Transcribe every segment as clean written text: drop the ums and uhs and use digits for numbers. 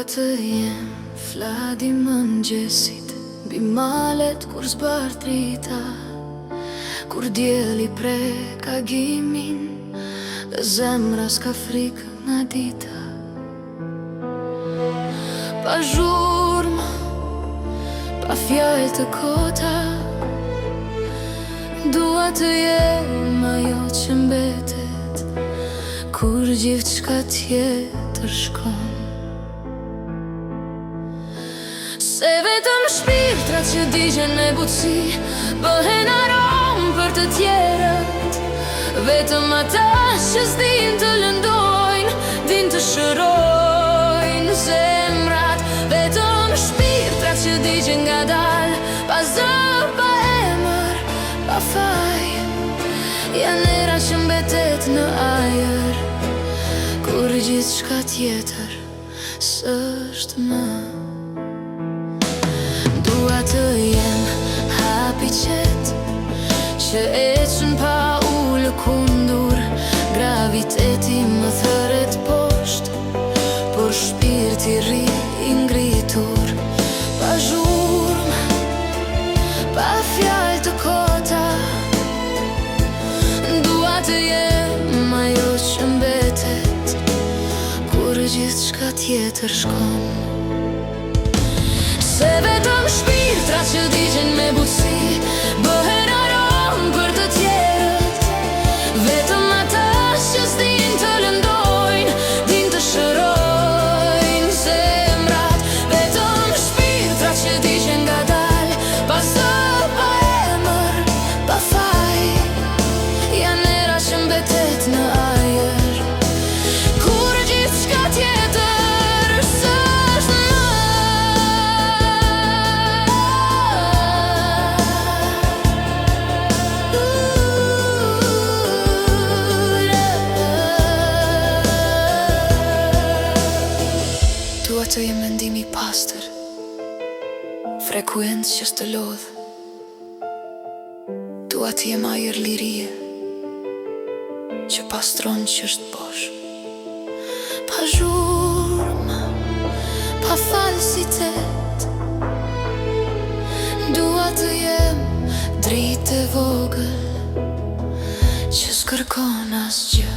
Dua të jem fladi mëngjesit, mbi malet kur zbart drita, kur dielli prek agimin dhe zemra s'ka frikë nga dita. Pa zhurmë, pa fjalë të kota, dua të jem ajo që mbetet kur gjithçka tjetër shkon. Se vetëm shpirtrat që digjen me butësi bëhen aromë për të tjerët, vetëm ata që s'din të lëndojnë, din të shërojnë zemrat. Vetëm shpirtrat që digjen nga dal, pa zë, pa emër, pa faj, janë era që mbetet në ajër kur gjithçka tjetër s'është më. Dua të jem hapi qet që eqën pa u lëkundur, graviteti më thëret poshtë, por shpirti rri i ngritur. Pa zhurmë, pa fjalë të kota, dua të jem ajo që mbetet kur gjithçka tjetër shkon. Se vetëm shpirtrat që digjen me butësi bëhen aromë për të tjerët, vetëm ata që s'din të lëndojnë, din të shërojnë zemrat. Vetëm shpirtrat që digjen nga dal, pa zë, pa emër, pa faj, janë era që mbetet në ajër kur gjithçka tjetër s'është më. Dua të jem mendim i pastër, frekuencë që s'të lodh. Dua të jem ajër lirie që pastron që është bosh. Pa zhurmë, pa falsitet, dua të jem dritë e vogël që s'kërkon asgjë.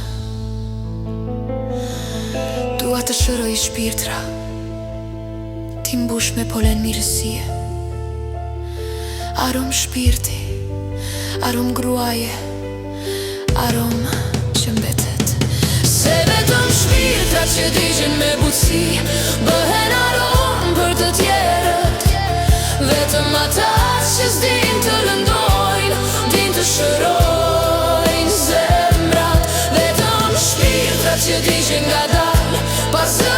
Dua të shëroj shpirtra, ti mbush me polen mirësie, arom shpirti, arom gruaje, arom që mbetet. Se vetëm shpirtrat që digjen me butësi bëhen aromë për të tjerët, vetëm ata që s'din të lëndojnë, din të shërojnë zemrat. Vetëm shpirtrat që digjen nga dal, pa zë,